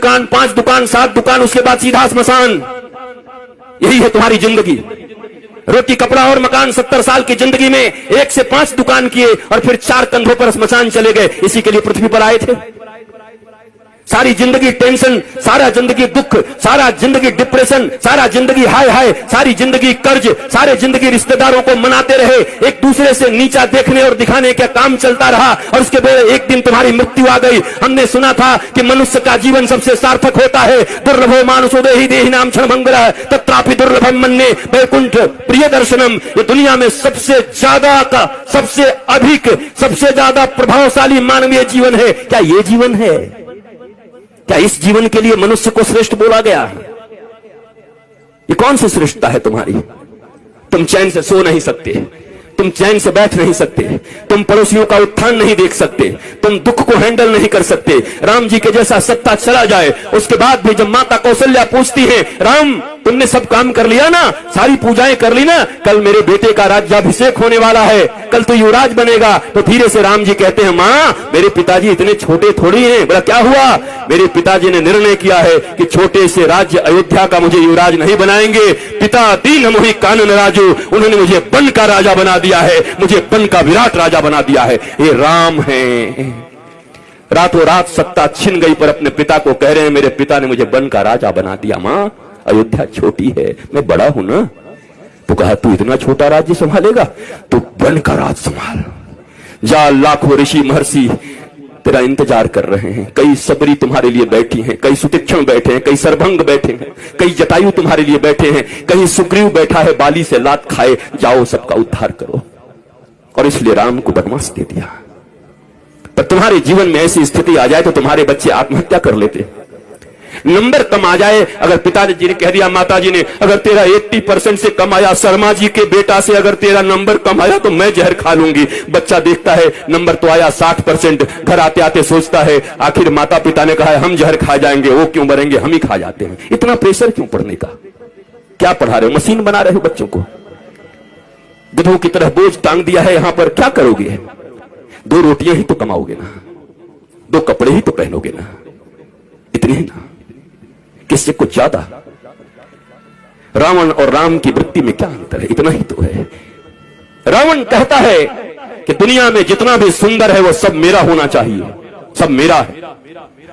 दुकान, 5 दुकान, 7 दुकान, उसके बाद सीधा श्मशान। यही है तुम्हारी जिंदगी। रोटी कपड़ा और मकान। 70 साल की जिंदगी में 1 से 5 दुकान किए और फिर 4 कंधों पर श्मशान चले गए। इसी के लिए पृथ्वी पर आए थे। सारी जिंदगी टेंशन, सारा जिंदगी दुख, सारा जिंदगी डिप्रेशन, सारा जिंदगी हाय हाय, सारी जिंदगी कर्ज, सारे जिंदगी रिश्तेदारों को मनाते रहे, एक दूसरे से नीचा देखने और दिखाने का काम चलता रहा। और उसके बाद एक दिन तुम्हारी मृत्यु आ गई। हमने सुना था कि मनुष्य का जीवन सबसे सार्थक होता है। दुर्लभो मानुषो देहि देहि नाम क्षणभंगुरः तत्रापि दुर्लभम मन्ये वैकुंठ प्रिय दर्शनम। ये दुनिया में सबसे ज्यादा का, सबसे अधिक, सबसे ज्यादा प्रभावशाली मानवीय जीवन है। क्या ये जीवन है? क्या इस जीवन के लिए मनुष्य को श्रेष्ठ बोला गया? ये कौन सी श्रेष्ठता है तुम्हारी? तुम चैन से सो नहीं सकते, तुम चैन से बैठ नहीं सकते, तुम पड़ोसियों का उत्थान नहीं देख सकते, तुम दुख को हैंडल नहीं कर सकते। राम जी के जैसा सत्ता चला जाए, उसके बाद भी जब माता कौशल्या पूछती है, राम तुमने सब काम कर लिया ना, सारी पूजाएं कर ली ना, कल मेरे बेटे का राज्याभिषेक होने वाला है, कल तो युवराज बनेगा। तो धीरे से राम जी कहते हैं, माँ मेरे पिताजी इतने छोटे थोड़ी हैं। बोला क्या हुआ? मेरे पिताजी ने निर्णय किया है कि छोटे से राज्य अयोध्या का मुझे युवराज नहीं बनाएंगे। पिता दीन मोहि कानन राजू, उन्होंने मुझे बन का राजा बना दिया है, मुझे बन का विराट राजा बना दिया है। ये राम है। रातों रात सत्ता छिन गई पर अपने पिता को कह रहे हैं, मेरे पिता ने मुझे बन का राजा बना दिया। मां अयोध्या छोटी है, मैं बड़ा हूं ना। तो कहा तू इतना छोटा राज्य संभालेगा, तू बन का राज संभाल। जा, लाखों ऋषि महर्षि तेरा इंतजार कर रहे हैं। कई सबरी तुम्हारे लिए बैठी हैं, कई सुतीक्षण बैठे हैं, कई सरभंग बैठे हैं, कई जटायु तुम्हारे लिए बैठे हैं, कहीं सुग्रीव बैठा है बाली से लात खाए। जाओ सबका उद्धार करो। और इसलिए राम को वनवास दे दिया। पर तुम्हारे जीवन में ऐसी स्थिति आ जाए तो तुम्हारे बच्चे आत्महत्या कर लेते। नंबर कम आ जाए, अगर पिताजी ने कह दिया, माताजी ने, अगर तेरा 80% से कम आया, शर्मा जी के बेटा से अगर तेरा नंबर कम आया तो मैं जहर खा लूंगी। बच्चा देखता है नंबर तो आया 60%, घर आते आते सोचता है आखिर माता पिता ने कहा है हम जहर खा जाएंगे, वो क्यों मरेंगे, हम ही खा जाते हैं। इतना प्रेशर क्यों पढ़ने का? क्या पढ़ा रहे हो? मशीन बना रहे हो बच्चों को? गधों की तरह बोझ टांग दिया है यहां पर, क्या करोगे? 2 रोटियां ही तो कमाओगे ना, 2 कपड़े ही तो पहनोगे ना, इतने ही ना, किससे कुछ ज्यादा? रावण और राम की वृत्ति में क्या अंतर है? इतना ही तो है। रावण कहता है कि दुनिया में जितना भी सुंदर है वो सब मेरा होना चाहिए, सब मेरा है।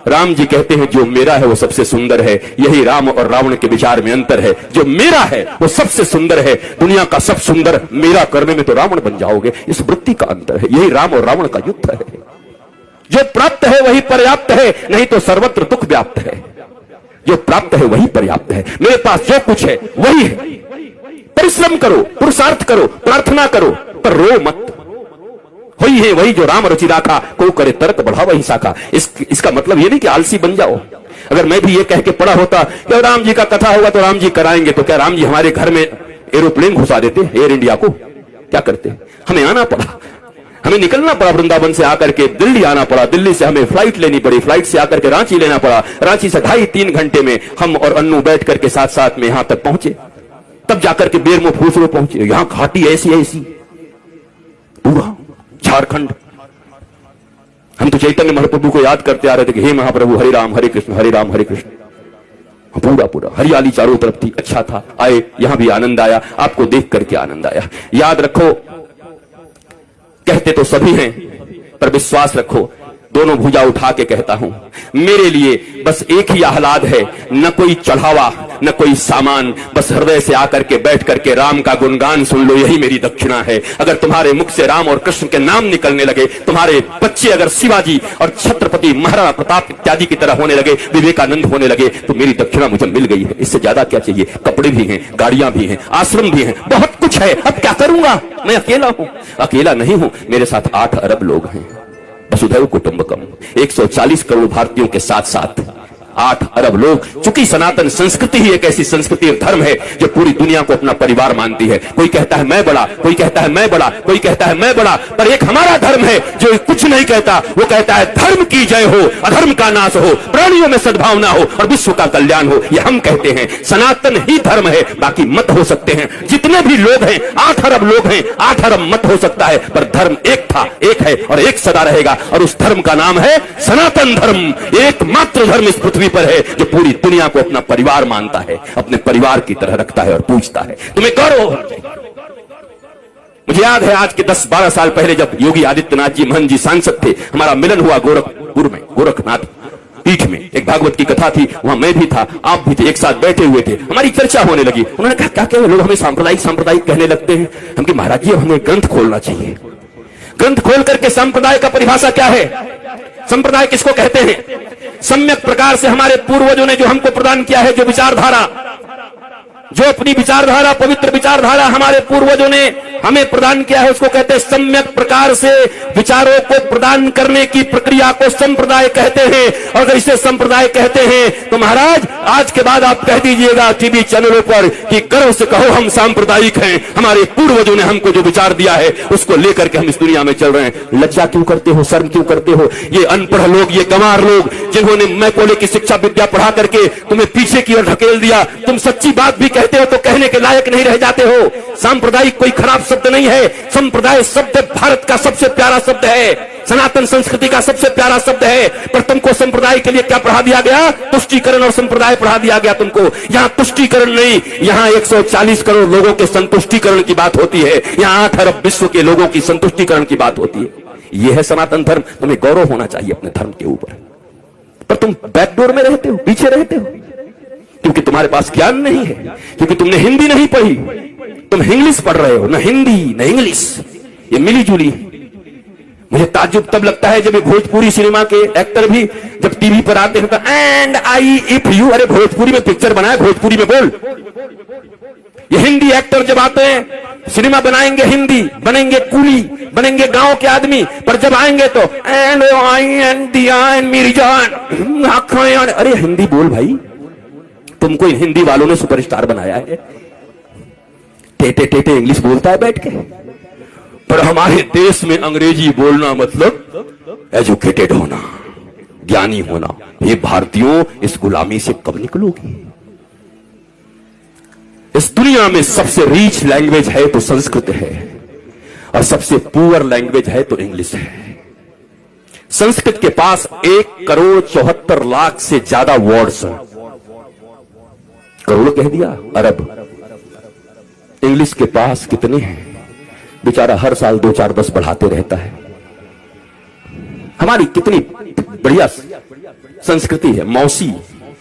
राम जी कहते हैं जो मेरा है वो सबसे सुंदर है। यही राम और रावण के विचार में अंतर है। जो मेरा है वो सबसे सुंदर है, दुनिया का सब सुंदर मेरा करने में तो रावण बन जाओगे। इस वृत्ति का अंतर है। यही राम और रावण का युद्ध है। जो प्राप्त है वही पर्याप्त है, नहीं तो सर्वत्र दुख व्याप्त है। जो प्राप्त है वही पर्याप्त है। मेरे पास जो कुछ है वही है। परिश्रम करो, पुरुषार्थ करो, प्रार्थना करो, पर रो मत। वही है वही जो राम रुचि राखा, को करे तर्क बढ़ाओ वही शाखा। इसका मतलब ये नहीं कि आलसी बन जाओ। अगर मैं भी ये कह के पढ़ा होता कि राम जी का कथा होगा तो राम जी कराएंगे, तो क्या राम जी हमारे घर में एरोप्लेन घुसा देते एयर इंडिया को? क्या करते? हमें आना पड़ा, हमें निकलना पड़ा, वृंदावन से आकर के दिल्ली आना पड़ा, दिल्ली से हमें फ्लाइट लेनी पड़ी, फ्लाइट से आकर के रांची लेना पड़ा, रांची से 2.5-3 घंटे में हम और अन्नू बैठ करके साथ साथ में यहां तक पहुंचे, तब जाकर के बेरमो फूसरो पहुंचे। यहां घाटी ऐसी ऐसी, पूरा झारखंड। हम तो चैतन्य महाप्रभु को याद करते आ रहे थे कि हे महाप्रभु हरे राम हरे कृष्ण हरे राम हरे कृष्ण। पूरा पूरा हरियाली चारों तरफ थी, अच्छा था। आए, यहां भी आनंद आया, आपको देख करके आनंद आया। याद रखो, कहते तो सभी हैं पर विश्वास रखो, दोनों भुजा उठा के कहता हूं, मेरे लिए बस एक ही आह्लाद है, न कोई चढ़ावा न कोई सामान, बस हृदय से आकर के बैठ करके राम का गुणगान सुन लो, यही मेरी दक्षिणा है। अगर तुम्हारे मुख से राम और कृष्ण के नाम निकलने लगे, तुम्हारे बच्चे अगर शिवाजी और छत्रपति महाराणा प्रताप इत्यादि की तरह होने लगे, विवेकानंद होने लगे, तो मेरी दक्षिणा मुझे मिल गई है। इससे ज्यादा क्या चाहिए? कपड़े भी हैं, गाड़ियां भी हैं, आश्रम भी हैं, बहुत कुछ है। अब क्या करूंगा? मैं अकेला हूं। अकेला नहीं हूं, मेरे साथ 8 अरब लोग हैं। वसुधैव कुटुंबकम, 140 करोड़ भारतीयों के साथ साथ 8 अरब लोग। चूंकि सनातन संस्कृति ही एक ऐसी संस्कृति और धर्म है जो पूरी दुनिया को अपना परिवार मानती है। कोई कहता है मैं बड़ा, कोई कहता है मैं बड़ा, कोई कहता है मैं बड़ा, पर एक हमारा धर्म है जो कुछ नहीं कहता। वो कहता है धर्म की जय हो, अधर्म का नाश हो, प्राणियों में सद्भावना हो और विश्व का कल्याण हो। ये हम कहते हैं, सनातन ही धर्म है। बाकी मत हो सकते हैं, जितने भी लोग हैं, 8 अरब लोग हैं, 8 अरब मत हो सकता है, पर धर्म एक था, एक है और एक सदा रहेगा। और उस धर्म का नाम है सनातन धर्म। एकमात्र धर्म इस पृथ्वी पृथ्वी पर है जो पूरी दुनिया को अपना परिवार मानता है, अपने परिवार की तरह रखता है और पूजता है। तुम्हें गौरव होना चाहिए। मुझे याद है आज के 10-12 साल पहले जब योगी आदित्यनाथ जी महंत जी सांसद थे, हमारा मिलन हुआ गोरखपुर में, गोरखनाथ पीठ में। एक भागवत की कथा थी, वहां मैं भी था, आप भी थे, एक साथ बैठे हुए थे। हमारी चर्चा होने लगी। उन्होंने कहा क्या क्या लोग हमें सांप्रदायिक कहने लगते हैं। हम कि महाराज जी हमें ग्रंथ खोलना चाहिए। ग्रंथ खोल करके संप्रदाय का परिभाषा क्या है, संप्रदाय किसको कहते हैं। सम्यक प्रकार से हमारे पूर्वजों ने जो हमको प्रदान किया है, जो विचारधारा, जो अपनी विचारधारा, पवित्र विचारधारा हमारे पूर्वजों ने हमें प्रदान किया है, उसको कहते हैं सम्यक प्रकार से विचारों को प्रदान करने की प्रक्रिया को संप्रदाय कहते हैं। और अगर इसे संप्रदाय कहते हैं तो महाराज आज के बाद आप कह दीजिएगा टीवी चैनलों पर कि गर्व से कहो हम सांप्रदायिक हैं, हमारे पूर्वजों ने हमको जो विचार दिया है उसको लेकर के हम इस दुनिया में चल रहे हैं। लज्जा क्यों करते हो, शर्म क्यों करते हो। ये अनपढ़ लोग, ये गंवार लोग जिन्होंने मैकोले की शिक्षा विद्या पढ़ा करके तुम्हें पीछे की ओर ढकेल दिया, तुम सच्ची बात भी कहते हो तो कहने के लायक नहीं रह जाते हो। सांप्रदायिक कोई खराब शब्द नहीं है। संप्रदाय शब्द भारत का सबसे प्यारा शब्द है, सनातन संस्कृति का सबसे प्यारा शब्द है। पर तुमको संप्रदाय के लिए क्या पढ़ा दिया गया, तुष्टीकरण और संप्रदाय पढ़ा दिया गया तुमको। यहां तुष्टीकरण नहीं, यहां 140 करोड़ लोगों के संतुष्टीकरण की बात होती है। यहां 8 अरब विश्व के लोगों की संतुष्टीकरण की बात होती है। यह है सनातन धर्म। तुम्हें गौरव होना चाहिए अपने धर्म के ऊपर। पर तुम बैकडोर में रहते हो, पीछे रहते हो, क्योंकि तुम्हारे पास ज्ञान नहीं है, क्योंकि तुमने हिंदी नहीं पढ़ी। तुम इंग्लिश पढ़ रहे हो, ना हिंदी ना इंग्लिश, ये मिली जुली। मुझे ताज्जुब तब लगता है जब भोजपुरी सिनेमा के एक्टर भी जब टीवी पर आते हैं तो एंड आई इफ यू, अरे भोजपुरी में पिक्चर बनाए, भोजपुरी में बोल। ये हिंदी एक्टर जब आते हैं, सिनेमा बनाएंगे हिंदी, बनेंगे कूली, बनेंगे गांव के आदमी, पर जब आएंगे तो एंड आई एंड दिया एंड मेरी जान आंखें, अरे हिंदी बोल भाई। तुमको इन हिंदी वालों ने सुपरस्टार बनाया है। टेटे टेटे इंग्लिश बोलता है बैठ के। पर हमारे देश में अंग्रेजी बोलना मतलब एजुकेटेड होना, ज्ञानी होना। ये भारतीयों इस गुलामी से कब निकलोगे। इस दुनिया में सबसे रीच लैंग्वेज है तो संस्कृत है, और सबसे पुअर लैंग्वेज है तो इंग्लिश है। संस्कृत के पास 1,74,00,000 से ज्यादा वर्ड्स हैं। करोड़ कह दिया, अरब। इंग्लिश के पास कितने हैं, बेचारा हर साल 2-4-10 बढ़ाते रहता है। हमारी कितनी बढ़िया संस्कृति है, मौसी,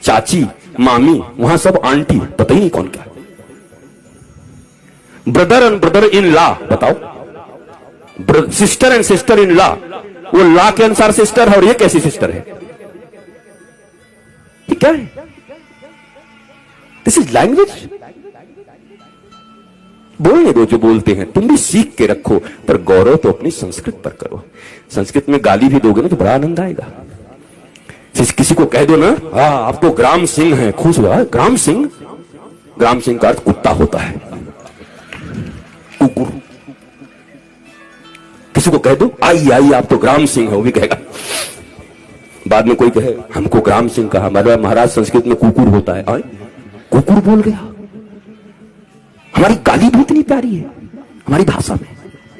चाची, मामी, वहां सब आंटी, पता ही नहीं कौन क्या। Brother and brother in law, बताओ। Sister and sister in law, वो लॉ के अनुसार सिस्टर है और ये कैसी सिस्टर है, ये क्या है। This is language. बोलने दो जो बोलते हैं, तुम भी सीख के रखो, पर गौरव तो अपनी संस्कृत पर करो। संस्कृत में गाली भी दोगे ना तो बड़ा आनंद आएगा। किसी को कह दो ना, हाँ आप तो ग्राम सिंह हैं, खुश हुआ। ग्राम सिंह, ग्राम सिंह का अर्थ कुत्ता होता है, कुकुर। किसी को कह दो आई आई आप तो ग्राम सिंह है, वो भी कहेगा। बाद में कोई कहे हमको ग्राम सिंह कहा, महाराज संस्कृत में कुकुर होता है। आए कुकुर बोल गया। हमारी गाली भी इतनी प्यारी है हमारी भाषा में।